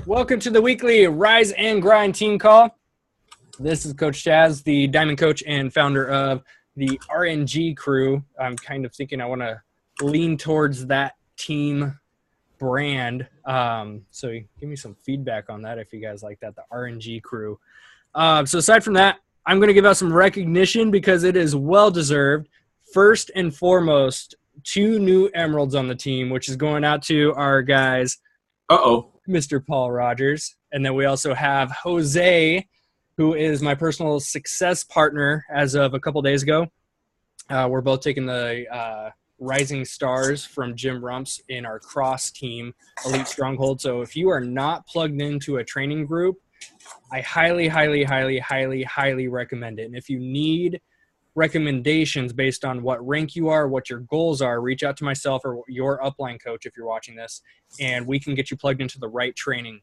Welcome to the weekly Rise and Grind team call. This is Coach Chaz, the Diamond Coach and founder of the RNG crew. I'm kind of thinking I want to lean towards that team brand. So give me some feedback on that if you guys like that, the RNG crew. So aside from that, I'm going to give out some recognition because it is well-deserved. First and foremost, 2 new emeralds on the team, which is going out to our guys. Mr. Paul Rogers. And then we also have Jose, who is my personal success partner as of a couple days ago. We're both taking the Rising Stars from Jim Rumps in our cross team, Elite Stronghold. So if you are not plugged into a training group, I highly, highly, highly, highly, highly recommend it. And if you need recommendations based on what rank you are, what your goals are, reach out to myself or your upline coach if you're watching this, and we can get you plugged into the right training.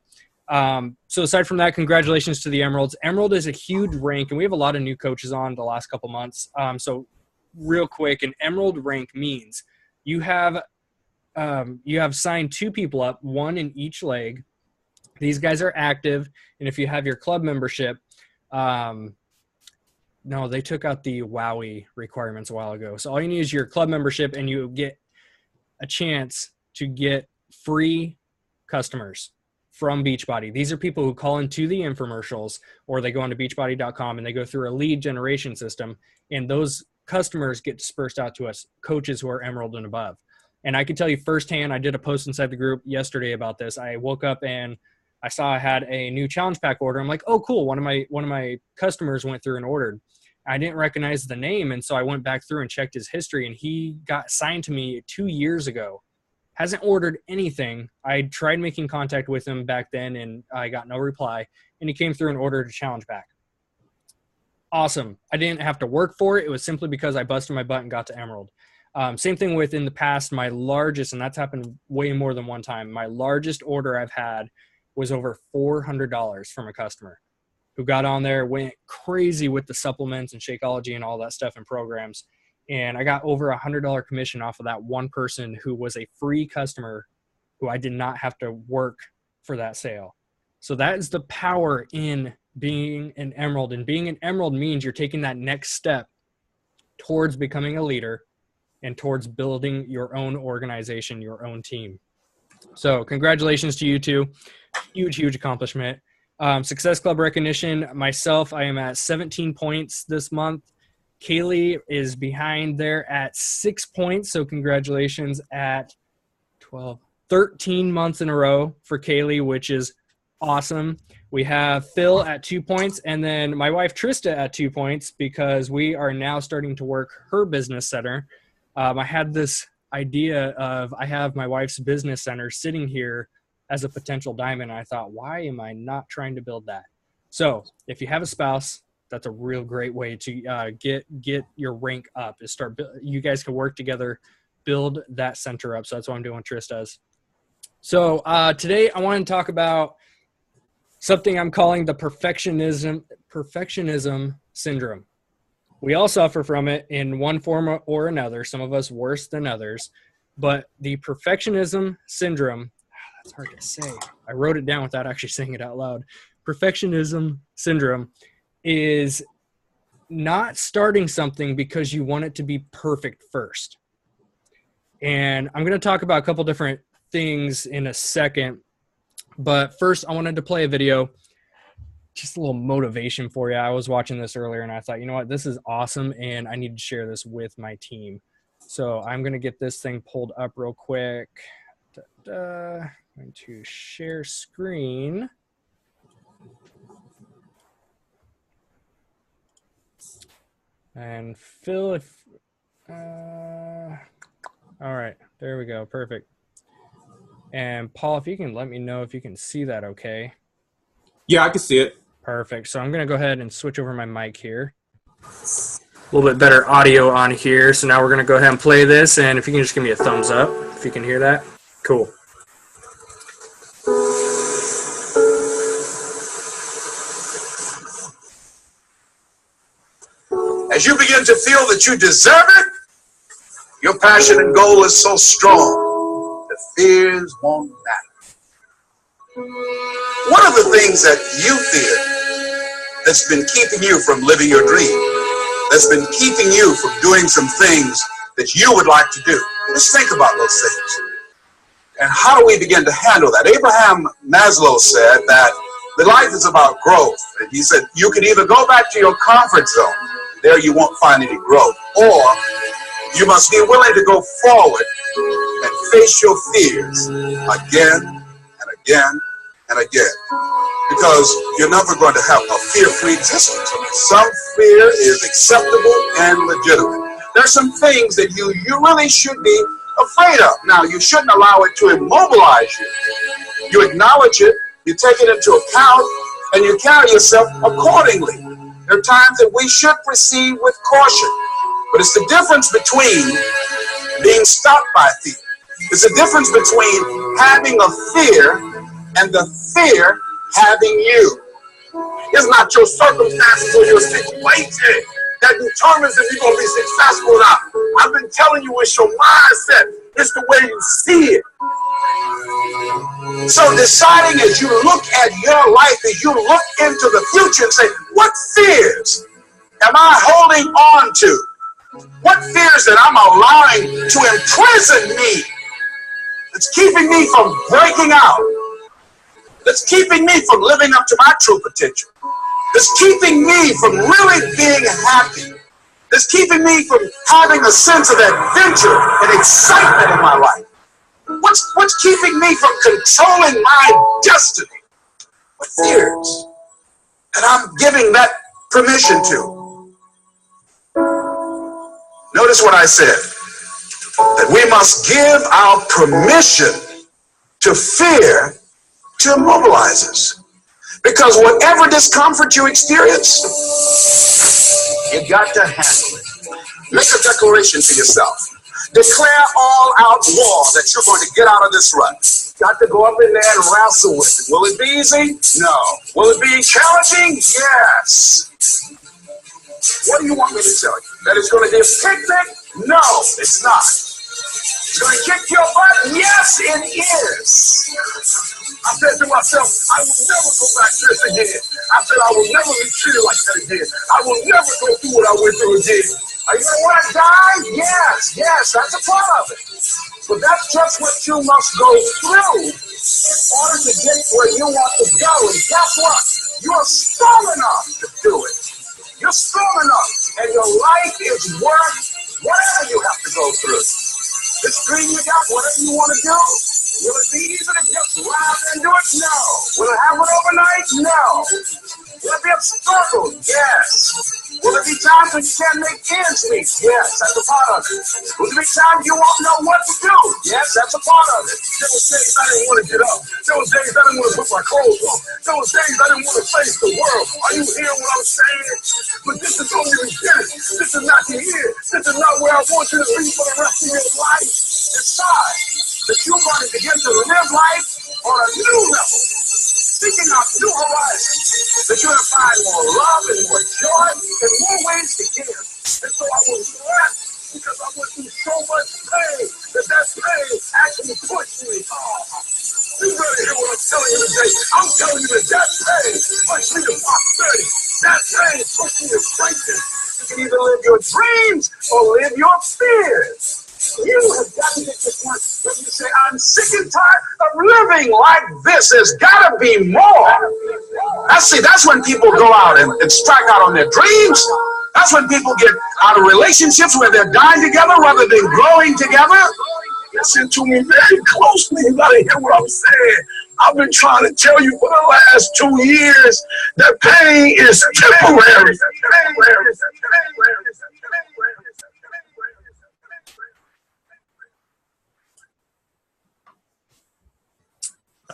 So aside from that, congratulations to the Emeralds. Emerald is a huge rank, and we have a lot of new coaches on the last couple months. So real quick, an Emerald rank means you have signed 2 people up, 1 in each leg. These guys are active, and if you have your club membership, no, they took out the WOWY requirements a while ago. So all you need is your club membership, and you get a chance to get free customers from Beachbody. These are people who call into the infomercials, or they go onto beachbody.com and they go through a lead generation system, and those customers get dispersed out to us, coaches who are Emerald and above. And I can tell you firsthand, I did a post inside the group yesterday about this. I woke up and I saw I had a new challenge pack order. I'm like, oh, cool. One of my customers went through and ordered. I didn't recognize the name, and so I went back through and checked his history, and he got signed to me 2 years ago. Hasn't ordered anything. I tried making contact with him back then, and I got no reply, and he came through and ordered a challenge pack. Awesome. I didn't have to work for it. It was simply because I busted my butt and got to Emerald. Same thing with in the past, my largest, and that's happened way more than one time, my largest order I've had was over $400 from a customer who got on there, went crazy with the supplements and Shakeology and all that stuff and programs. And I got over $100 commission off of that one person who was a free customer who I did not have to work for that sale. So that is the power in being an Emerald. And being an Emerald means you're taking that next step towards becoming a leader and towards building your own organization, your own team. So congratulations to you two. Huge, huge accomplishment. Success Club recognition. Myself, I am at 17 points this month. Kaylee is behind there at 6 points. So congratulations at 13 months in a row for Kaylee, which is awesome. We have Phil at 2 points, and then my wife Trista at 2 points because we are now starting to work her business center. I had this idea of I have my wife's business center sitting here as a potential diamond. I thought, why am I not trying to build that? So if you have a spouse, that's a real great way to get your rank up, is you guys can work together, build that center up. So that's what I'm doing, Trista's. So today I want to talk about something I'm calling the perfectionism syndrome. We all suffer from it in one form or another, some of us worse than others, but the perfectionism syndrome, that's hard to say. I wrote it down without actually saying it out loud. Perfectionism syndrome is not starting something because you want it to be perfect first. And I'm going to talk about a couple different things in a second, but first I wanted to play a video, just a little motivation for you. I was watching this earlier and I thought, you know what, this is awesome and I need to share this with my team. So I'm going to get this thing pulled up real quick. I'm going to share screen. And Phil, if all right, there we go. Perfect. And Paul, if you can let me know if you can see that okay. Yeah, I can see it. Perfect. So I'm going to go ahead and switch over my mic here. A little bit better audio on here. So now we're going to go ahead and play this. And if you can just give me a thumbs up, if you can hear that. Cool. As you begin to feel that you deserve it, your passion and goal is so strong, the fears won't matter. things that you fear that's been keeping you from living your dream, that's been keeping you from doing some things that you would like to do? Just think about those things. And how do we begin to handle that? Abraham Maslow said that the life is about growth. And he said you can either go back to your comfort zone, there you won't find any growth, or you must be willing to go forward and face your fears again and again and again. Because you're never going to have a fear-free existence. Some fear is acceptable and legitimate. There's some things that you really should be afraid of. Now, you shouldn't allow it to immobilize you. You acknowledge it, you take it into account, and you carry yourself accordingly. There are times that we should proceed with caution. But it's the difference between being stopped by fear. It's the difference between having a fear and the fear having you. It's not your circumstances or your situation that determines if you're going to be successful or not. I've been telling you, it's your mindset. It's the way you see it. So deciding as you look at your life, as you look into the future and say, what fears am I holding on to? What fears that I'm allowing to imprison me? It's keeping me from breaking out. That's keeping me from living up to my true potential. That's keeping me from really being happy. That's keeping me from having a sense of adventure and excitement in my life. What's keeping me from controlling my destiny? What fears? And I'm giving that permission to. Notice what I said, that we must give our permission to fear to immobilize us. Because whatever discomfort you experience, you got to handle it. Make a declaration to yourself. Declare all out war that you're going to get out of this rut. Got to go up in there and wrestle with it. Will it be easy? No. Will it be challenging? Yes. What do you want me to tell you? That it's going to be a picnic? No, it's not. It's going to kick your butt? Yes, it is. I said to myself, I will never go back to this again. I said, I will never be treated like that again. I will never go through what I went through again. Are you going to want to die? Yes, that's a part of it. But that's just what you must go through in order to get where you want to go. And guess what? You're strong enough to do it. You're strong enough, and your life is worth whatever you have to go through. This dream you got, whatever you want to do, will it be easy to just rise and do it? No. Will it happen overnight? No. Will it be a struggle? Yes. Will there be times when you can't make ends meet? Yes, that's a part of it. Will there be times you won't know what to do? Yes, that's a part of it. There was days I didn't want to get up. There was days I didn't want to put my clothes on. There was days I didn't want to face the world. Are you hearing what I'm saying? But this is only the beginning. This is not the end. This is not where I want you to be for the rest of your life. Decide that you're going to begin to live life on a new level, seeking out new horizons, that you're going to find more love and more joy and more ways to give. And so I was blessed because I went through so much pain that pain actually pushed me. Oh, you better hear what I'm telling you today. I'm telling you that pain pushed me to prosperity. That pain pushed me to strengthen. You can either live your dreams or live your fears. You have got to get to the point where you say, I'm sick and tired of living like this. There's got to be more. That's when people go out and strike out on their dreams. That's when people get out of relationships where they're dying together rather than growing together. Listen to me very closely. You got to hear what I'm saying. I've been trying to tell you for the last 2 years that pain is temporary.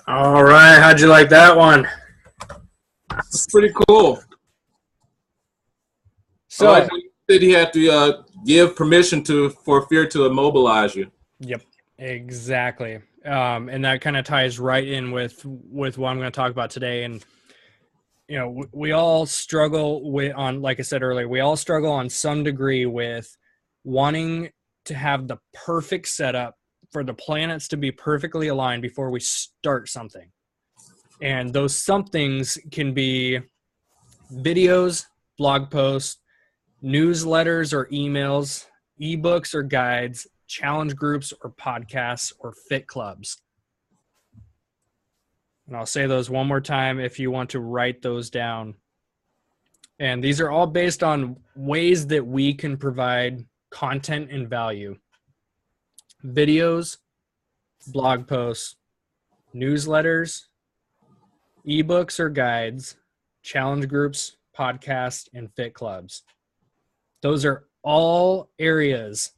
All right. How'd you like that one? It's pretty cool. So I like when you said he had to give permission for fear to immobilize you. Yep, exactly. And that kind of ties right in with what I'm going to talk about today. And, you know, we all struggle like I said earlier, we all struggle on some degree with wanting to have the perfect setup for the planets to be perfectly aligned before we start something. And those somethings can be videos, blog posts, newsletters or emails, ebooks or guides, challenge groups or podcasts, or fit clubs. And I'll say those one more time if you want to write those down. And these are all based on ways that we can provide content and value. Videos, blog posts, newsletters, ebooks or guides, challenge groups, podcasts, and fit clubs. Those are all areas.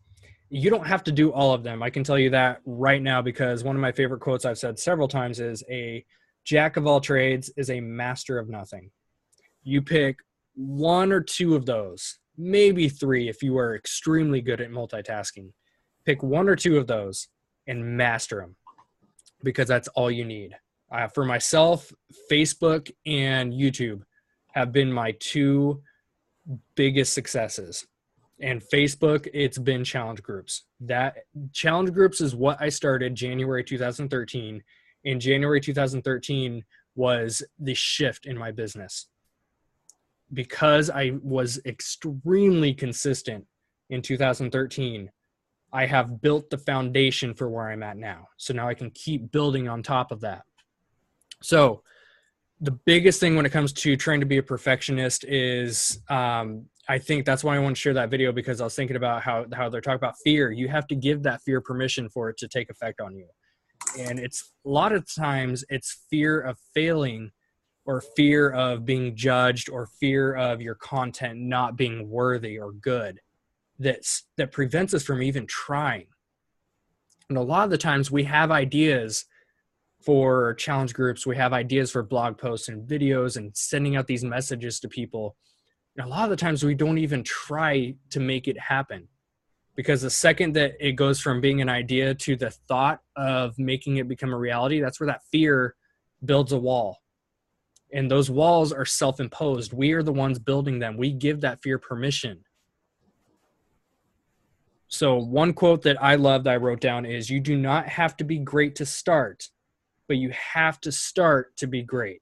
You don't have to do all of them. I can tell you that right now, because one of my favorite quotes I've said several times is, a jack of all trades is a master of nothing. You pick one or two of those, maybe three if you are extremely good at multitasking. Pick one or two of those and master them, because that's all you need. For myself, Facebook and YouTube have been my two biggest successes. And Facebook, it's been challenge groups. That challenge groups is what I started January 2013. In January 2013 was the shift in my business, because I was extremely consistent in 2013. I have built the foundation for where I'm at now. So now I can keep building on top of that. So the biggest thing when it comes to trying to be a perfectionist is, I think that's why I want to share that video, because I was thinking about how they're talking about fear. You have to give that fear permission for it to take effect on you. And it's a lot of times it's fear of failing, or fear of being judged, or fear of your content not being worthy or good, that prevents us from even trying. And a lot of the times we have ideas for challenge groups, we have ideas for blog posts and videos and sending out these messages to people. And a lot of the times we don't even try to make it happen, because the second that it goes from being an idea to the thought of making it become a reality, that's where that fear builds a wall. And those walls are self-imposed. We are the ones building them. We give that fear permission. So one quote that I love that I wrote down is, you do not have to be great to start, but you have to start to be great.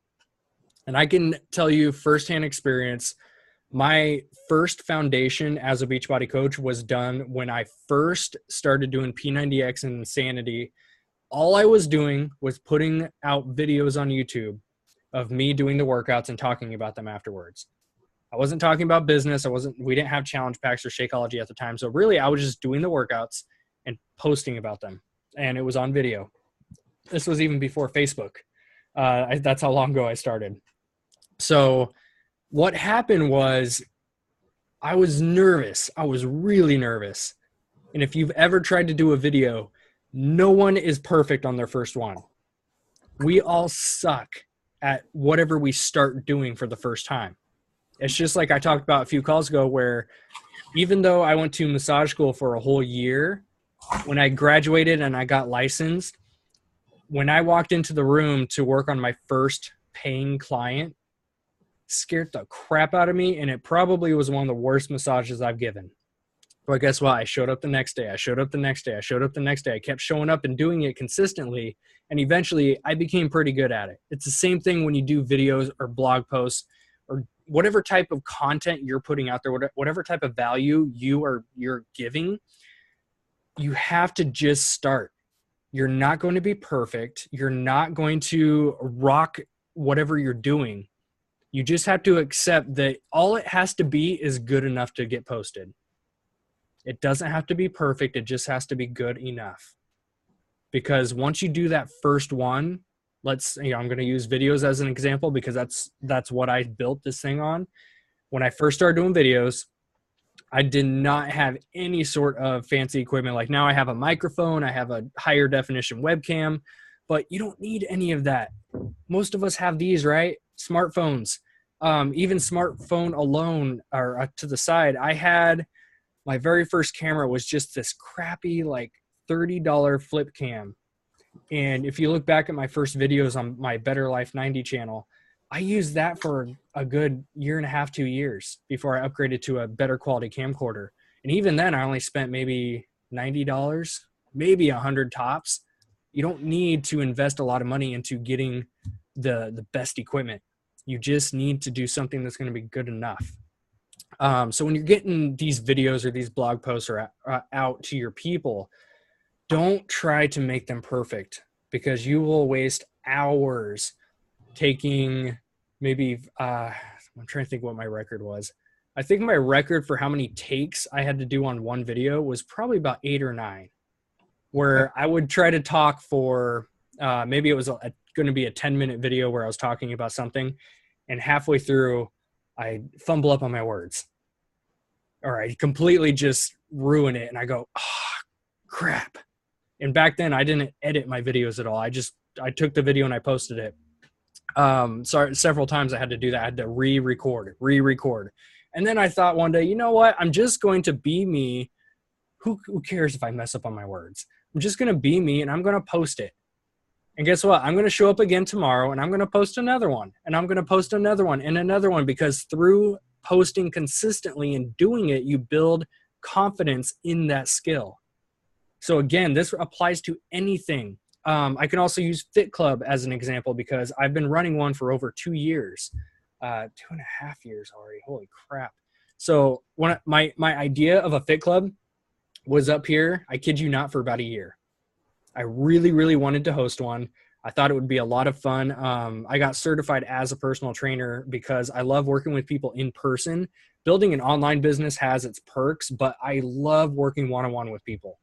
And I can tell you firsthand experience, my first foundation as a Beachbody coach was done when I first started doing P90X and Insanity. All I was doing was putting out videos on YouTube of me doing the workouts and talking about them afterwards. I wasn't talking about business. We didn't have challenge packs or Shakeology at the time. So really I was just doing the workouts and posting about them. And it was on video. This was even before Facebook. That's how long ago I started. So what happened was, I was nervous. I was really nervous. And if you've ever tried to do a video, no one is perfect on their first one. We all suck at whatever we start doing for the first time. It's just like I talked about a few calls ago, where even though I went to massage school for a whole year, when I graduated and I got licensed, when I walked into the room to work on my first paying client, scared the crap out of me, and it probably was one of the worst massages I've given. But guess what? I showed up the next day. I showed up the next day. I showed up the next day. I kept showing up and doing it consistently, and eventually I became pretty good at it. It's the same thing when you do videos or blog posts or whatever type of content you're putting out there, whatever type of value you're giving. You have to just start. You're not going to be perfect. You're not going to rock whatever you're doing. You just have to accept that all it has to be is good enough to get posted. It doesn't have to be perfect. It just has to be good enough. Because once you do that first one, I'm going to use videos as an example, because that's what I built this thing on. When I first started doing videos, I did not have any sort of fancy equipment. Like now I have a microphone, I have a higher definition webcam, but you don't need any of that. Most of us have these, right? Smartphones. Even smartphone alone, or to the side, I had my very first camera was just this crappy, like $30 flip cam. And if you look back at my first videos on my Better Life 90 channel, I used that for a good year and a half, 2 years before I upgraded to a better quality camcorder. And even then I only spent maybe $90, maybe $100 tops. You don't need to invest a lot of money into getting the best equipment. You just need to do something that's going to be good enough. So when you're getting these videos or these blog posts or out to your people, don't try to make them perfect, because you will waste hours taking maybe, I'm trying to think what my record was. I think my record for how many takes I had to do on one video was probably about 8 or 9, where I would try to talk for, maybe it was going to be a 10-minute video where I was talking about something, and halfway through I fumble up on my words, or I completely just ruin it. And I go, oh, crap. And back then I didn't edit my videos at all. I took the video and I posted it. So several times I had to do that. I had to re-record. And then I thought one day, you know what? I'm just going to be me. Who cares if I mess up on my words? I'm just going to be me, and I'm going to post it. And guess what? I'm going to show up again tomorrow, and I'm going to post another one, and I'm going to post another one and another one, because through posting consistently and doing it, you build confidence in that skill. So again, this applies to anything. I can also use Fit Club as an example, because I've been running one for over 2 years, 2.5 years already. Holy crap. So when my idea of a Fit Club was up here, I kid you not, for about a year. I really, really wanted to host one. I thought it would be a lot of fun. I got certified as a personal trainer because I love working with people in person. Building an online business has its perks, but I love working one-on-one with people.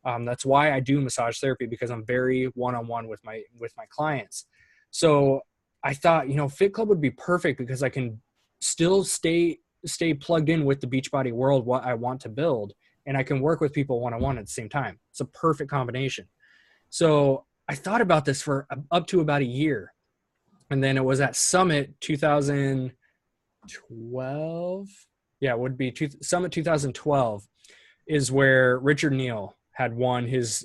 That's why I do massage therapy, because I'm very one-on-one with my clients. So I thought, Fit Club would be perfect, because I can still stay plugged in with the Beachbody world, what I want to build, and I can work with people one-on-one at the same time. It's a perfect combination. So I thought about this for up to about a year. And then it was at Summit 2012. Yeah, it would be Summit 2012 is where Richard Neal had won his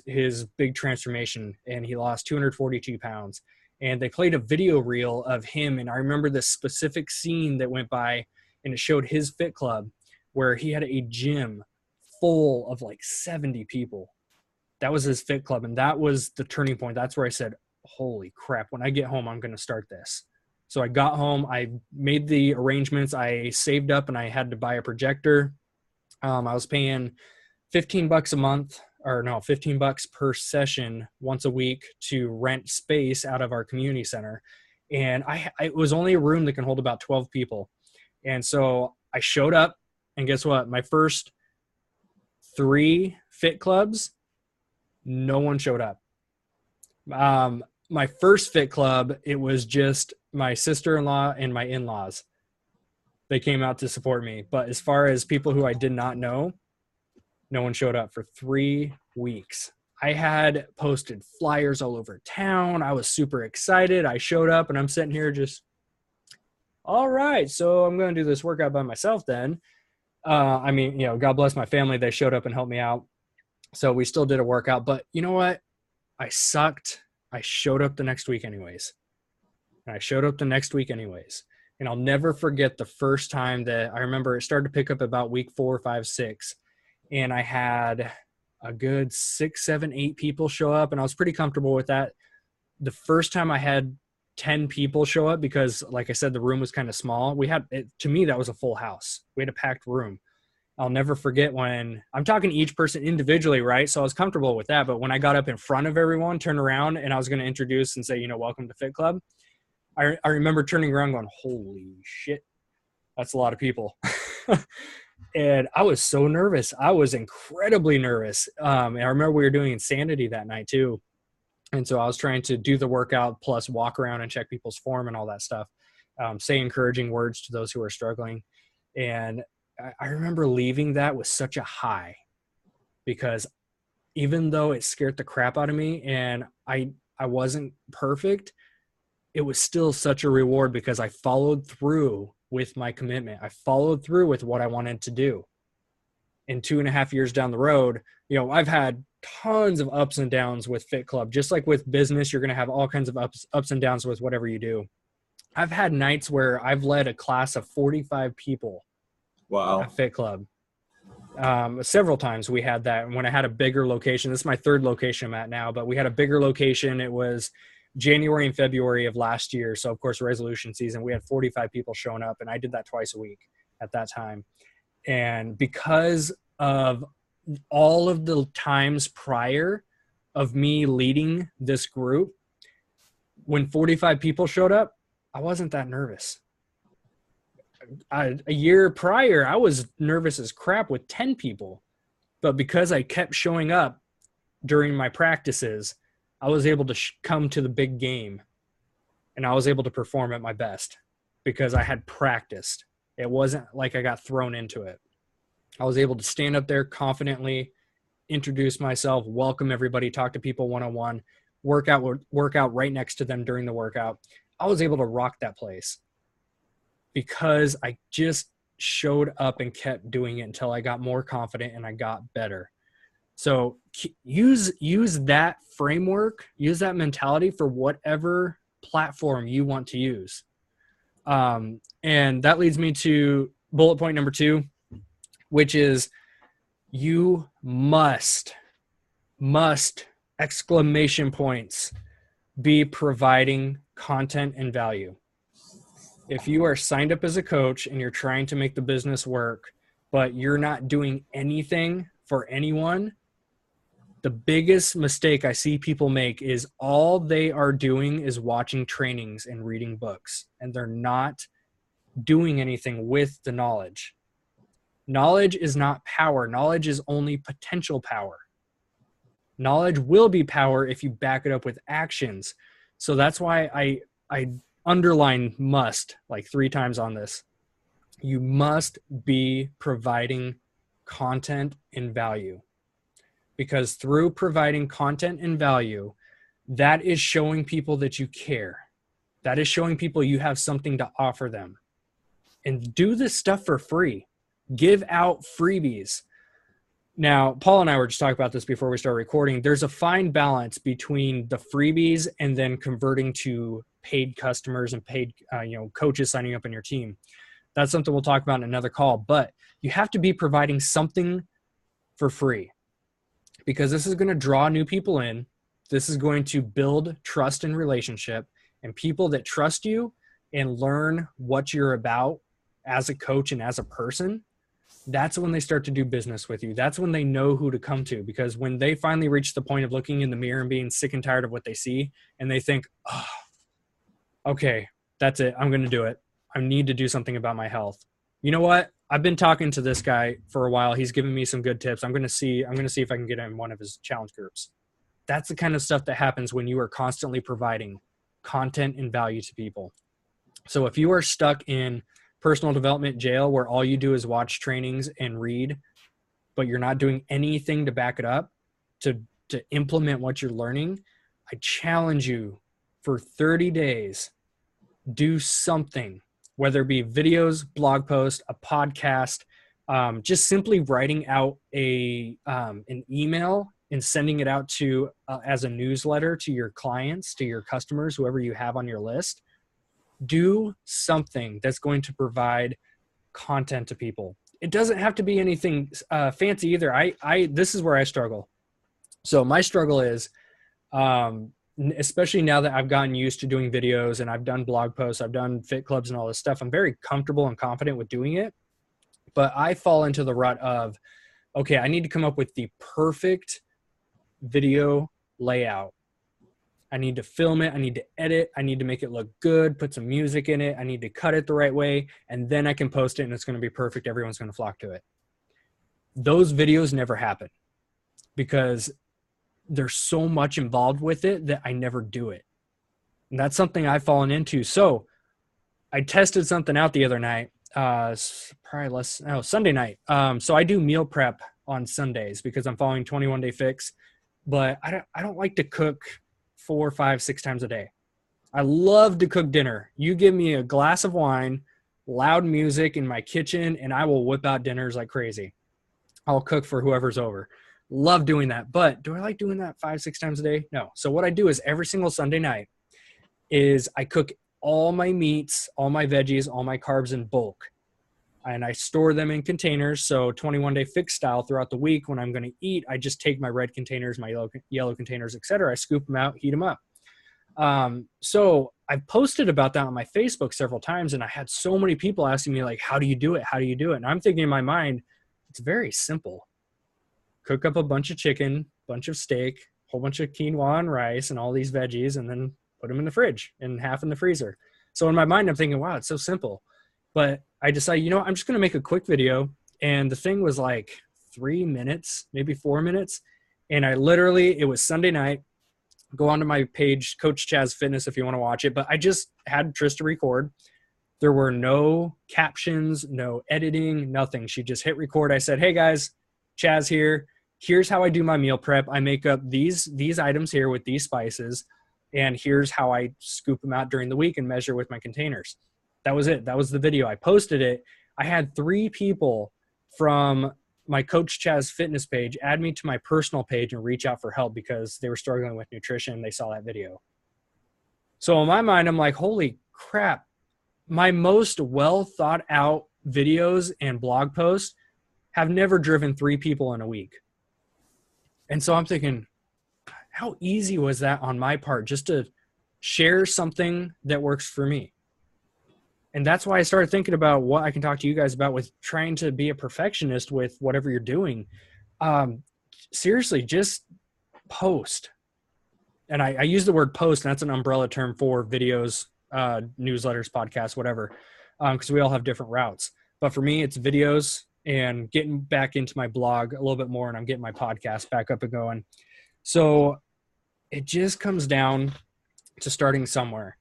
big transformation, and he lost 242 pounds. And they played a video reel of him. And I remember this specific scene that went by, and it showed his Fit Club where he had a gym full of like 70 people. That was his Fit Club. And that was the turning point. That's where I said, holy crap, when I get home, I'm going to start this. So I got home, I made the arrangements, I saved up, and I had to buy a projector. I was paying $15 a month, or no, $15 per session once a week to rent space out of our community center. And it was only a room that can hold about 12 people. And so I showed up, and guess what? My first 3 Fit Clubs, no one showed up. My first Fit Club, it was just my sister-in-law and my in-laws. They came out to support me. But as far as people who I did not know, no one showed up for 3 weeks. I had posted flyers all over town. I was super excited. I showed up, and I'm sitting here just, all right, so I'm going to do this workout by myself then. God bless my family. They showed up and helped me out. So we still did a workout, but you know what? I sucked. I showed up the next week anyways. And I'll never forget the first time that I remember it started to pick up about week 4, 5, 6. And I had a good 6, 7, 8 people show up, and I was pretty comfortable with that. The first time I had 10 people show up, because like I said, the room was kind of small. To me, that was a full house. We had a packed room. I'll never forget when I'm talking to each person individually, right? So I was comfortable with that. But when I got up in front of everyone, turned around, and I was going to introduce and say, welcome to Fit Club, I remember turning around going, holy shit, that's a lot of people. And I was so nervous. I was incredibly nervous. And I remember we were doing Insanity that night too. And so I was trying to do the workout plus walk around and check people's form and all that stuff. Say encouraging words to those who are struggling. And I remember leaving that with such a high, because even though it scared the crap out of me and I wasn't perfect, it was still such a reward, because I followed through with my commitment. I followed through with what I wanted to do. And 2.5 years down the road, I've had tons of ups and downs with Fit Club. Just like with business, you're going to have all kinds of ups and downs with whatever you do. I've had nights where I've led a class of 45 people. Wow. At Fit Club. Several times we had that when I had a bigger location. This is my 3rd location I'm at now, but we had a bigger location. It was January and February of last year. So of course, resolution season, we had 45 people showing up, and I did that twice a week at that time. And because of all of the times prior of me leading this group, when 45 people showed up, I wasn't that nervous. A year prior, I was nervous as crap with 10 people. But because I kept showing up during my practices, I was able to come to the big game, and I was able to perform at my best because I had practiced. It wasn't like I got thrown into it. I was able to stand up there confidently, introduce myself, welcome everybody, talk to people one-on-one, work out right next to them during the workout. I was able to rock that place because I just showed up and kept doing it until I got more confident and I got better. So use that framework, use that mentality for whatever platform you want to use. And that leads me to bullet point number 2, which is you must exclamation points be providing content and value. If you are signed up as a coach and you're trying to make the business work, but you're not doing anything for anyone, the biggest mistake I see people make is all they are doing is watching trainings and reading books, and they're not doing anything with the knowledge. Knowledge is not power. Knowledge is only potential power. Knowledge will be power if you back it up with actions. So that's why I underline must like 3 times on this. You must be providing content and value, because through providing content and value, that is showing people that you care. That is showing people you have something to offer them. And do this stuff for free. Give out freebies. Now, Paul and I were just talking about this before we started recording. There's a fine balance between the freebies and then converting to paid customers and paid coaches signing up on your team. That's something we'll talk about in another call. But you have to be providing something for free, because this is going to draw new people in. This is going to build trust and relationship, and people that trust you and learn what you're about as a coach and as a person, that's when they start to do business with you. That's when they know who to come to, because when they finally reach the point of looking in the mirror and being sick and tired of what they see, and they think, oh, okay, that's it. I'm going to do it. I need to do something about my health. You know what? I've been talking to this guy for a while. He's given me some good tips. I'm going to see if I can get in one of his challenge groups. That's the kind of stuff that happens when you are constantly providing content and value to people. So if you are stuck in personal development jail where all you do is watch trainings and read, but you're not doing anything to back it up, to implement what you're learning, I challenge you for 30 days, do something, whether it be videos, blog post, a podcast, just simply writing out an email and sending it out to as a newsletter to your clients, to your customers, whoever you have on your list. Do something that's going to provide content to people. It doesn't have to be anything fancy either. This is where I struggle. So my struggle is, especially now that I've gotten used to doing videos and I've done blog posts, I've done fit clubs and all this stuff, I'm very comfortable and confident with doing it. But I fall into the rut of, okay, I need to come up with the perfect video layout. I need to film it. I need to edit. I need to make it look good, put some music in it. I need to cut it the right way, and then I can post it and it's going to be perfect. Everyone's going to flock to it. Those videos never happen because there's so much involved with it that I never do it. And that's something I've fallen into. So I tested something out the other night, Sunday night. So I do meal prep on Sundays because I'm following 21 Day Fix, but I don't like to cook 4, 5, 6 times a day. I love to cook dinner. You give me a glass of wine, loud music in my kitchen, and I will whip out dinners like crazy. I'll cook for whoever's over. Love doing that. But do I like doing that 5, 6 times a day? No. So what I do is every single Sunday night is I cook all my meats, all my veggies, all my carbs in bulk. And I store them in containers. So 21 Day Fix style throughout the week, when I'm going to eat, I just take my red containers, my yellow containers, etc. I scoop them out, heat them up. So I've posted about that on my Facebook several times, and I had so many people asking me like, how do you do it? How do you do it? And I'm thinking in my mind, it's very simple. Cook up a bunch of chicken, bunch of steak, whole bunch of quinoa and rice and all these veggies, and then put them in the fridge and half in the freezer. So in my mind, I'm thinking, wow, it's so simple. But I decided, you know what, I'm just going to make a quick video. And the thing was like 3 minutes, maybe 4 minutes. And I literally, it was Sunday night. Go onto my page, Coach Chaz Fitness, if you want to watch it. But I just had Trista record. There were no captions, no editing, nothing. She just hit record. I said, hey guys, Chaz here. Here's how I do my meal prep. I make up these items here with these spices. And here's how I scoop them out during the week and measure with my containers. That was it. That was the video. I posted it. I had 3 people from my Coach Chaz Fitness page add me to my personal page and reach out for help because they were struggling with nutrition. They saw that video. So in my mind, I'm like, holy crap. My most well thought out videos and blog posts have never driven 3 people in a week. And so I'm thinking, how easy was that on my part just to share something that works for me? And that's why I started thinking about what I can talk to you guys about with trying to be a perfectionist with whatever you're doing. Seriously, just post. And I use the word post, and that's an umbrella term for videos, newsletters, podcasts, whatever, because we all have different routes. But for me, it's videos and getting back into my blog a little bit more, and I'm getting my podcast back up and going. So it just comes down to starting somewhere.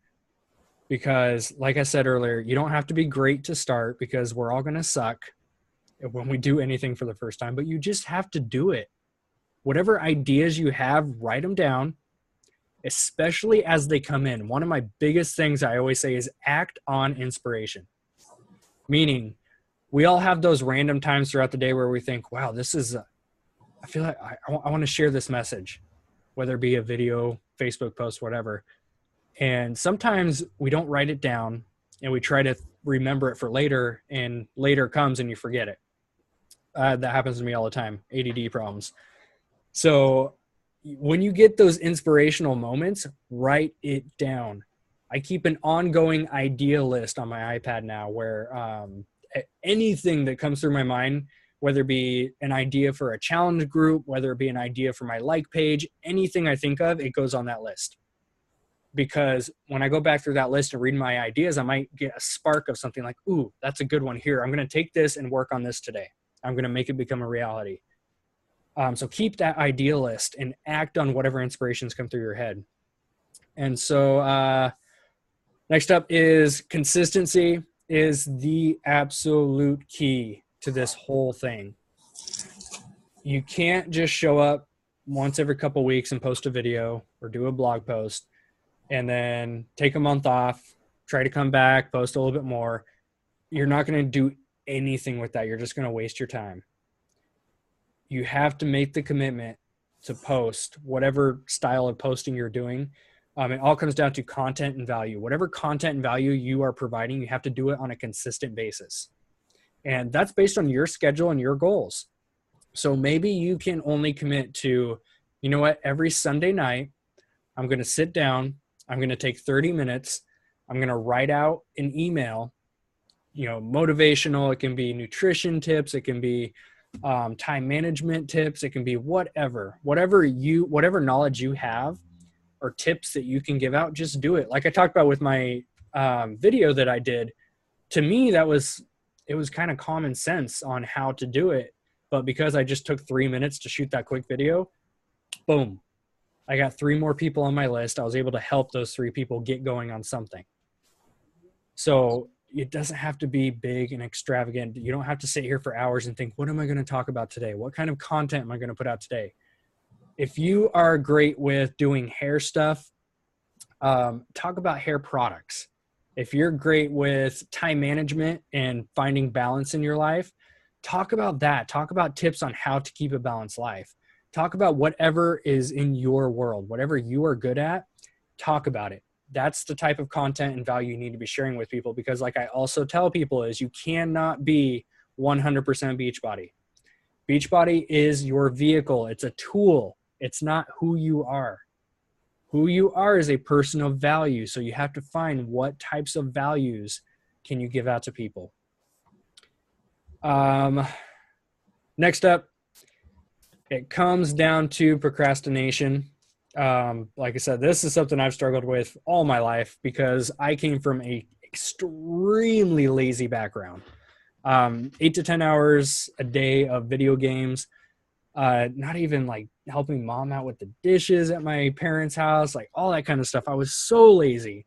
Because like I said earlier, you don't have to be great to start because we're all going to suck when we do anything for the first time, but you just have to do it. Whatever ideas you have, write them down, especially as they come in. One of my biggest things I always say is act on inspiration. Meaning we all have those random times throughout the day where we think, wow, this is, I feel like I want to share this message, whether it be a video, Facebook post, whatever. And sometimes we don't write it down and we try to remember it for later, and later comes and you forget it. That happens to me all the time, ADD problems. So when you get those inspirational moments, write it down. I keep an ongoing idea list on my iPad now where anything that comes through my mind, whether it be an idea for a challenge group, whether it be an idea for my like page, anything I think of, it goes on that list. Because when I go back through that list and read my ideas, I might get a spark of something like, ooh, that's a good one here. I'm going to take this and work on this today. I'm going to make it become a reality. So keep that idea list and act on whatever inspirations come through your head. And so next up is consistency is the absolute key to this whole thing. You can't just show up once every couple of weeks and post a video or do a blog post and then take a month off, try to come back, post a little bit more. You're not going to do anything with that. You're just going to waste your time. You have to make the commitment to post whatever style of posting you're doing. It all comes down to content and value. Whatever content and value you are providing, you have to do it on a consistent basis. And that's based on your schedule and your goals. So maybe you can only commit to, you know what, every Sunday night, I'm going to sit down, I'm going to take 30 minutes, I'm going to write out an email, motivational. It can be nutrition tips. It can be time management tips. It can be whatever knowledge you have or tips that you can give out, just do it. Like I talked about with my video that I did, to me, it was kind of common sense on how to do it. But because I just took 3 minutes to shoot that quick video, boom, I got 3 more people on my list. I was able to help those 3 people get going on something. So it doesn't have to be big and extravagant. You don't have to sit here for hours and think, what am I going to talk about today? What kind of content am I going to put out today? If you are great with doing hair stuff, talk about hair products. If you're great with time management and finding balance in your life, talk about that. Talk about tips on how to keep a balanced life. Talk about whatever is in your world, whatever you are good at, talk about it. That's the type of content and value you need to be sharing with people, because like I also tell people is you cannot be 100% Beachbody. Beachbody is your vehicle. It's a tool. It's not who you are. Who you are is a person of value. So you have to find what types of values can you give out to people. Next up, it comes down to procrastination. Like I said, this is something I've struggled with all my life because I came from a extremely lazy background. 8 to 10 hours a day of video games, not even like helping mom out with the dishes at my parents' house, like all that kind of stuff. I was so lazy.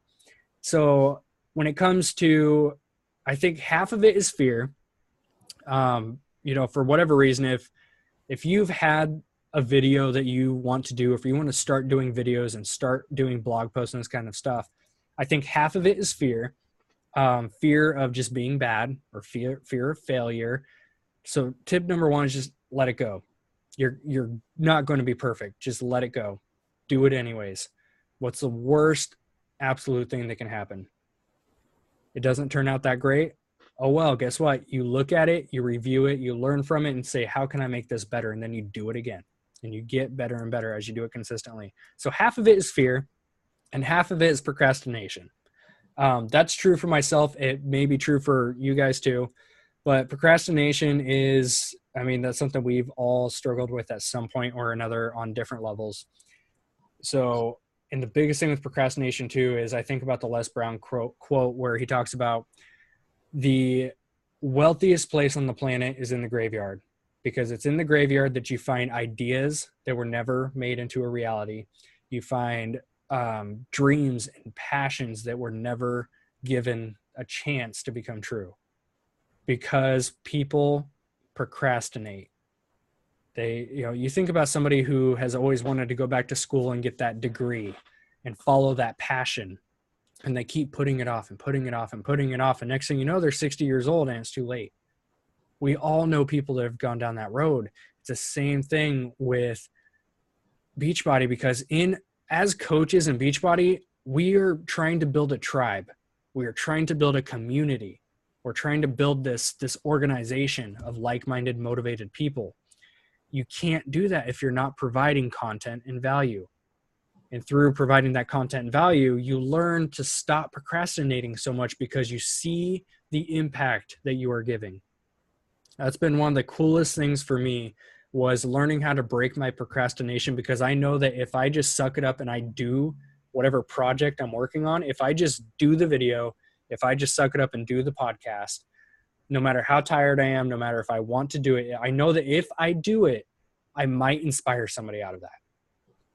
So when it comes to, I think half of it is fear. For whatever reason, if you've had a video that you want to do, if you want to start doing videos and start doing blog posts and this kind of stuff, I think half of it is fear. Fear of just being bad, or fear of failure. So tip number one is just let it go. You're not going to be perfect. Just let it go. Do it anyways. What's the worst absolute thing that can happen? It doesn't turn out that great. Oh, well, guess what? You look at it, you review it, you learn from it and say, how can I make this better? And then you do it again, and you get better and better as you do it consistently. So half of it is fear and half of it is procrastination. That's true for myself. It may be true for you guys too, but procrastination is, that's something we've all struggled with at some point or another on different levels. So, and the biggest thing with procrastination too is I think about the Les Brown quote where he talks about the wealthiest place on the planet is in the graveyard, because it's in the graveyard that you find ideas that were never made into a reality. You find dreams and passions that were never given a chance to become true, because people procrastinate. You think about somebody who has always wanted to go back to school and get that degree and follow that passion, and they keep putting it off and putting it off and putting it off. And next thing you know, they're 60 years old and it's too late. We all know people that have gone down that road. It's the same thing with Beachbody, because as coaches in Beachbody, we are trying to build a tribe. We are trying to build a community. We're trying to build this organization of like-minded, motivated people. You can't do that if you're not providing content and value. And through providing that content and value, you learn to stop procrastinating so much because you see the impact that you are giving. That's been one of the coolest things for me, was learning how to break my procrastination, because I know that if I just suck it up and I do whatever project I'm working on, if I just do the video, if I just suck it up and do the podcast, no matter how tired I am, no matter if I want to do it, I know that if I do it, I might inspire somebody out of that.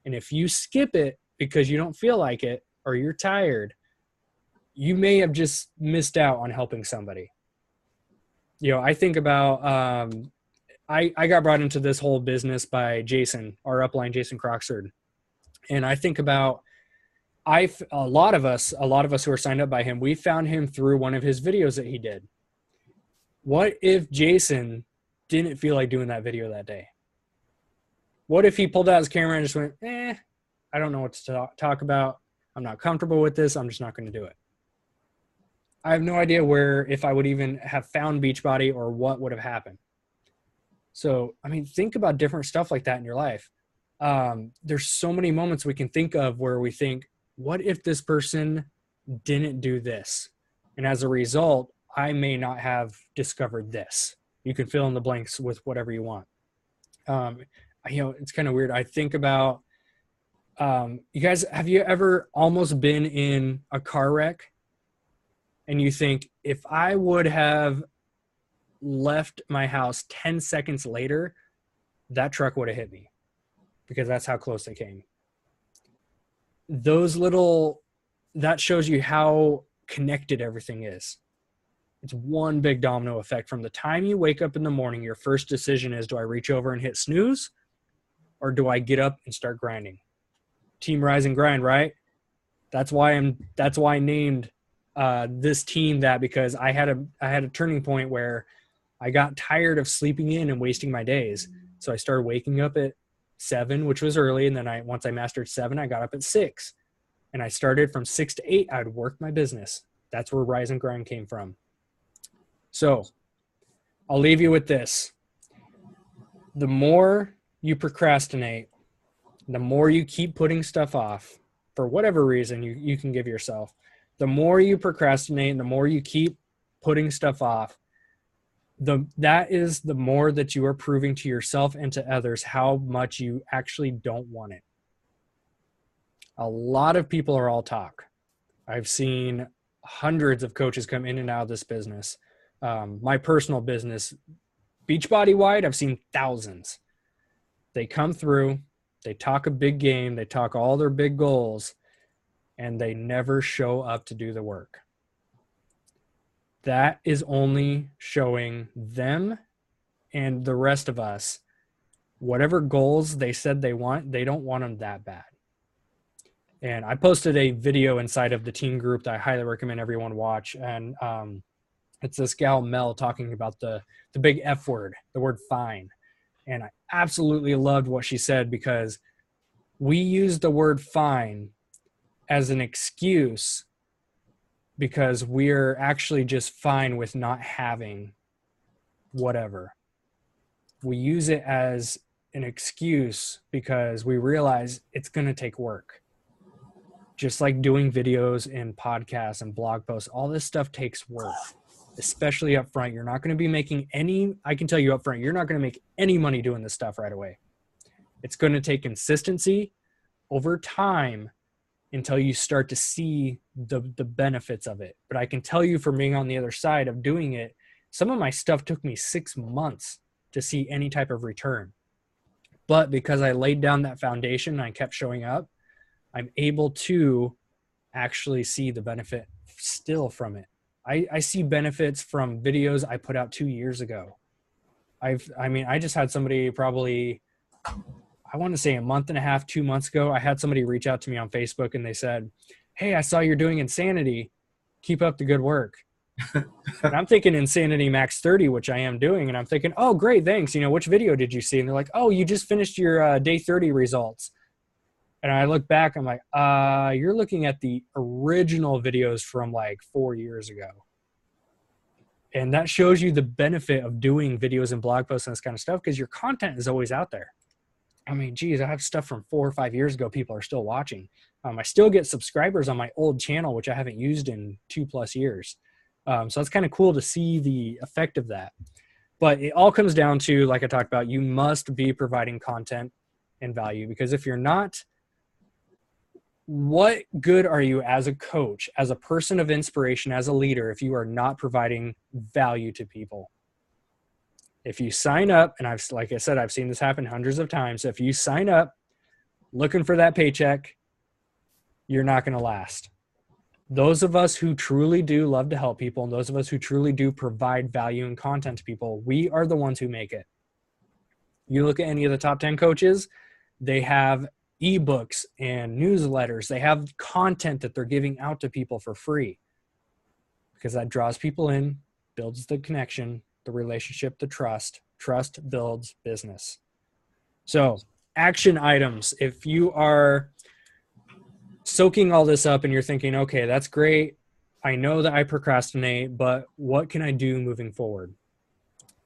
And if you skip it because you don't feel like it or you're tired, you may have just missed out on helping somebody. I think about, I got brought into this whole business by Jason, our upline, Jason Croxford. And I think about, a lot of us who are signed up by him, we found him through one of his videos that he did. What if Jason didn't feel like doing that video that day? What if he pulled out his camera and just went, I don't know what to talk about. I'm not comfortable with this. I'm just not going to do it. I have no idea if I would even have found Beachbody or what would have happened. So, think about different stuff like that in your life. There's so many moments we can think of where we think, what if this person didn't do this? And as a result, I may not have discovered this. You can fill in the blanks with whatever you want. It's kind of weird. I think about, you guys, have you ever almost been in a car wreck and you think, if I would have left my house 10 seconds later, that truck would have hit me, because that's how close they came. That shows you how connected everything is. It's one big domino effect. From the time you wake up in the morning, your first decision is, do I reach over and hit snooze, or do I get up and start grinding? Team Rise and Grind, right? That's why I named this team that, because I had a turning point where I got tired of sleeping in and wasting my days. So I started waking up at 7, which was early. And then once I mastered 7, I got up at 6. And I started from 6 to 8. I'd work my business. That's where Rise and Grind came from. So I'll leave you with this. The more you procrastinate, the more you keep putting stuff off, for whatever reason you can give yourself, the more you procrastinate and the more you keep putting stuff off, that is the more that you are proving to yourself and to others how much you actually don't want it. A lot of people are all talk. I've seen hundreds of coaches come in and out of this business. My personal business, Beachbody wide, I've seen thousands. They come through, they talk a big game, they talk all their big goals, and they never show up to do the work. That is only showing them and the rest of us whatever goals they said they want, they don't want them that bad. And I posted a video inside of the team group that I highly recommend everyone watch. And it's this gal, Mel, talking about the big F word, the word fine. And I absolutely loved what she said, because we use the word fine as an excuse because we're actually just fine with not having whatever. We use it as an excuse because we realize it's going to take work. Just like doing videos and podcasts and blog posts, all this stuff takes work, especially up front. You're not going to be making any, I can tell you up front, you're not going to make any money doing this stuff right away. It's going to take consistency over time until you start to see the benefits of it. But I can tell you from being on the other side of doing it, some of my stuff took me 6 months to see any type of return. But because I laid down that foundation and I kept showing up, I'm able to actually see the benefit still from it. I see benefits from videos I put out 2 years ago. I just had somebody probably, I want to say a month and a half, 2 months ago, I had somebody reach out to me on Facebook and they said, "Hey, I saw you're doing Insanity. Keep up the good work." And I'm thinking Insanity Max 30, which I am doing. And I'm thinking, "Oh, great. Thanks. Which video did you see?" And they're like, "Oh, you just finished your day 30 results." And I look back, I'm like, you're looking at the original videos from like 4 years ago. And that shows you the benefit of doing videos and blog posts and this kind of stuff, because your content is always out there. I mean, geez, I have stuff from 4 or 5 years ago people are still watching. I still get subscribers on my old channel, which I haven't used in 2+ years. So it's kind of cool to see the effect of that. But it all comes down to, like I talked about, you must be providing content and value, because if you're not, what good are you as a coach, as a person of inspiration, as a leader, if you are not providing value to people? If you sign up, and like I said, I've seen this happen hundreds of times. If you sign up looking for that paycheck, you're not going to last. Those of us who truly do love to help people, and those of us who truly do provide value and content to people, we are the ones who make it. You look at any of the top 10 coaches, they have ebooks and newsletters. They have content that they're giving out to people for free, because that draws people in, builds the connection, the relationship, the trust. Trust builds business. So, action items. If you are soaking all this up and you're thinking, okay, that's great, I know that I procrastinate, but what can I do moving forward?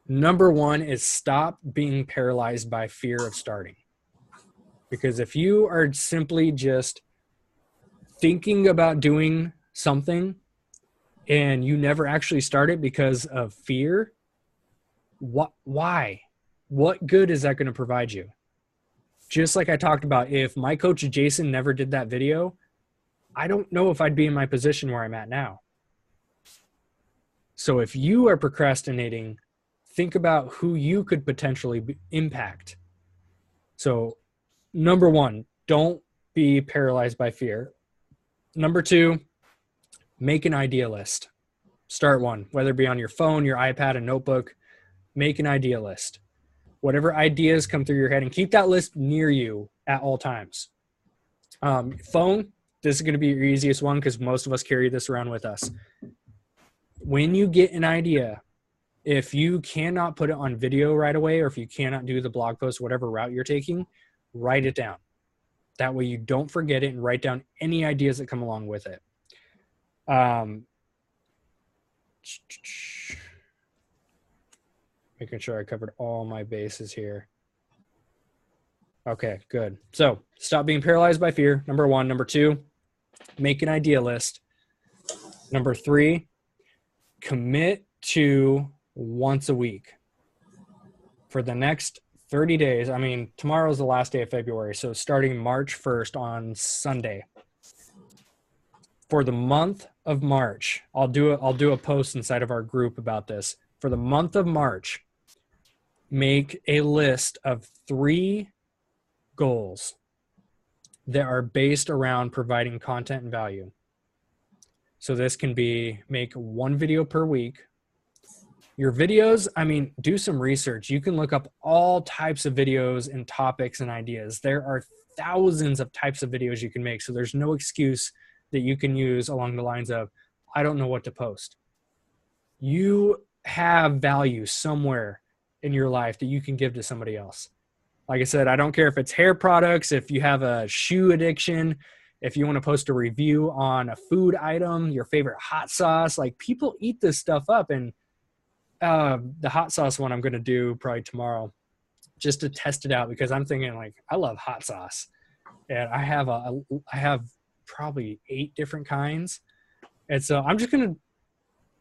Number one is stop being paralyzed by fear of starting. Because if you are simply just thinking about doing something and you never actually start it because of fear, why? What good is that going to provide you? Just like I talked about, if my coach Jason never did that video, I don't know if I'd be in my position where I'm at now. So if you are procrastinating, think about who you could potentially impact. So number one, don't be paralyzed by fear. Number two, make an idea list. Start one, whether it be on your phone, your iPad, a notebook. Make an idea list. Whatever ideas come through your head, and keep that list near you at all times. Phone, this is going to be your easiest one because most of us carry this around with us. When you get an idea, if you cannot put it on video right away, or if you cannot do the blog post, whatever route you're taking, write it down. That way you don't forget it, and write down any ideas that come along with it. Making sure I covered all my bases here. Okay, good. So stop being paralyzed by fear. Number one. Number two, make an idea list. Number three, commit to once a week for the next 30 days. I mean, tomorrow's the last day of February. So starting March 1st on Sunday, for the month of March, I'll do a post inside of our group about this. For the month of March, make a list of 3 goals that are based around providing content and value. So this can be make 1 video per week. Your videos, I mean, do some research. You can look up all types of videos and topics and ideas. There are thousands of types of videos you can make. So there's no excuse that you can use along the lines of, I don't know what to post. You have value somewhere in your life that you can give to somebody else. Like I said, I don't care if it's hair products, if you have a shoe addiction, if you want to post a review on a food item, your favorite hot sauce, like people eat this stuff up. And the hot sauce one I'm going to do probably tomorrow just to test it out, because I'm thinking like, I love hot sauce and I have probably 8 different kinds. And so I'm just going to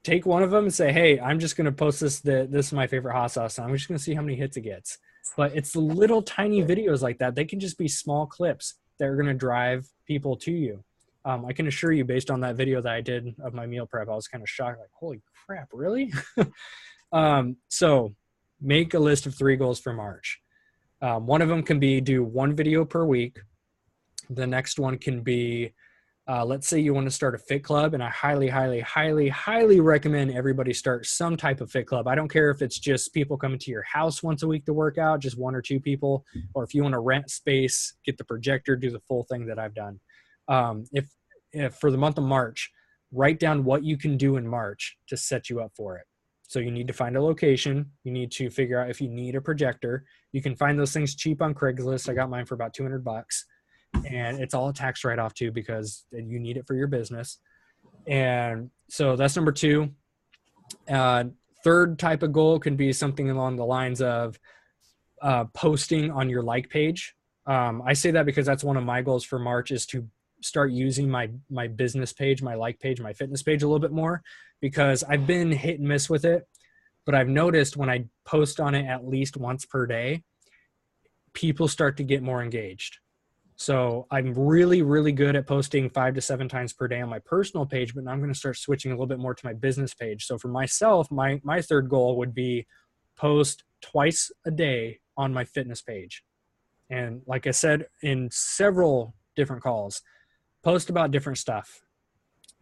take one of them and say, hey, I'm just going to post this is my favorite hot sauce. And I'm just going to see how many hits it gets. But it's the little tiny videos like that. They can just be small clips that are going to drive people to you. I can assure you, based on that video that I did of my meal prep, I was kind of shocked, like, holy crap, really? So make a list of 3 goals for March. One of them can be do 1 video per week. The next one can be, let's say you want to start a fit club, and I highly, highly, highly, highly recommend everybody start some type of fit club. I don't care if it's just people coming to your house once a week to work out, just 1 or 2 people, or if you want to rent space, get the projector, do the full thing that I've done. If for the month of March, write down what you can do in March to set you up for it. So you need to find a location. You need to figure out if you need a projector. You can find those things cheap on Craigslist. I got mine for about $200. And it's all a tax write-off too, because you need it for your business. And so that's number 2. Third type of goal can be something along the lines of posting on your like page. I say that because that's one of my goals for March, is to start using my business page, my like page, my fitness page a little bit more, because I've been hit and miss with it. But I've noticed when I post on it at least once per day, people start to get more engaged. So I'm really, really good at posting 5 to 7 times per day on my personal page, but now I'm going to start switching a little bit more to my business page. So for myself, my third goal would be post twice a day on my fitness page. And like I said, in several different calls, post about different stuff.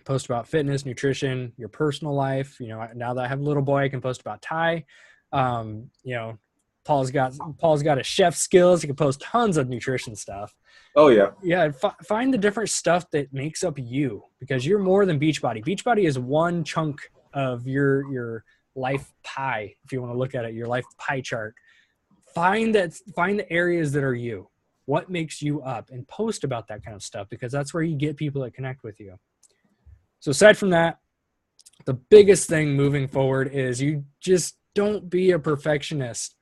Post about fitness, nutrition, your personal life. You know, now that I have a little boy, I can post about Thai. You know, Paul's got a chef skills. He can post tons of nutrition stuff. Oh yeah. Yeah. Find the different stuff that makes up you, because you're more than Beachbody. Beachbody is one chunk of your life pie. If you want to look at it, your life pie chart, find the areas that are you, what makes you up, and post about that kind of stuff, because that's where you get people that connect with you. So aside from that, the biggest thing moving forward is you just don't be a perfectionist.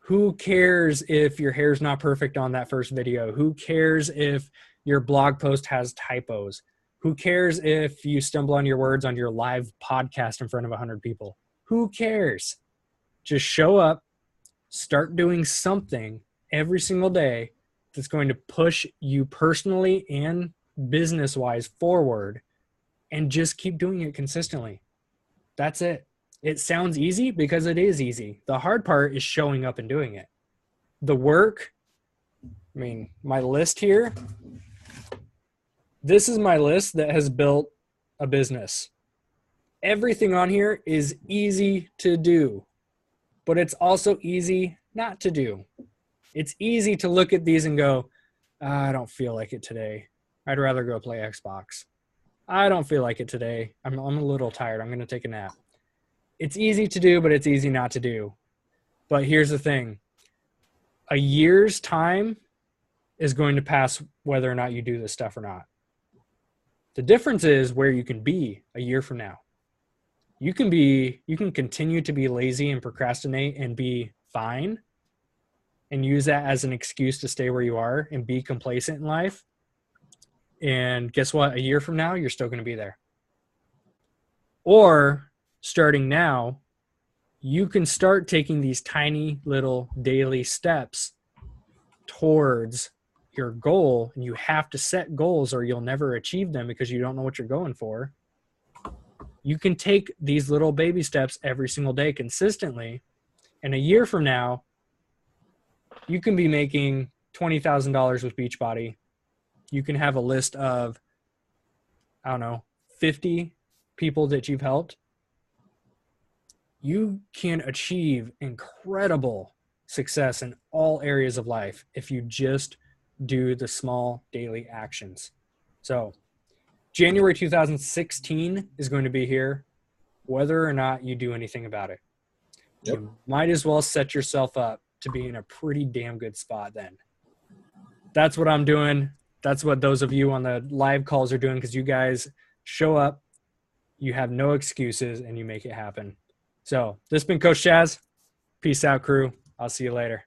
Who cares if your hair's not perfect on that first video? Who cares if your blog post has typos? Who cares if you stumble on your words on your live podcast in front of 100 people? Who cares? Just show up, start doing something every single day that's going to push you personally and business-wise forward, and just keep doing it consistently. That's it. It sounds easy because it is easy. The hard part is showing up and doing it. The work, I mean, my list here, this is my list that has built a business. Everything on here is easy to do, but it's also easy not to do. It's easy to look at these and go, I don't feel like it today. I'd rather go play Xbox. I don't feel like it today. I'm a little tired. I'm going to take a nap. It's easy to do, but it's easy not to do. But here's the thing. A year's time is going to pass whether or not you do this stuff or not. The difference is where you can be a year from now. You can continue to be lazy and procrastinate and be fine, and use that as an excuse to stay where you are and be complacent in life. And guess what? A year from now, you're still going to be there. Or starting now, you can start taking these tiny little daily steps towards your goal. And you have to set goals or you'll never achieve them because you don't know what you're going for. You can take these little baby steps every single day consistently. And a year from now, you can be making $20,000 with Beachbody. You can have a list of, 50 people that you've helped. You can achieve incredible success in all areas of life if you just do the small daily actions. So January 2016 is going to be here, whether or not you do anything about it. Yep. You might as well set yourself up to be in a pretty damn good spot then. That's what I'm doing. That's what those of you on the live calls are doing, because you guys show up, you have no excuses, and you make it happen. So this has been Coach Chaz. Peace out, crew. I'll see you later.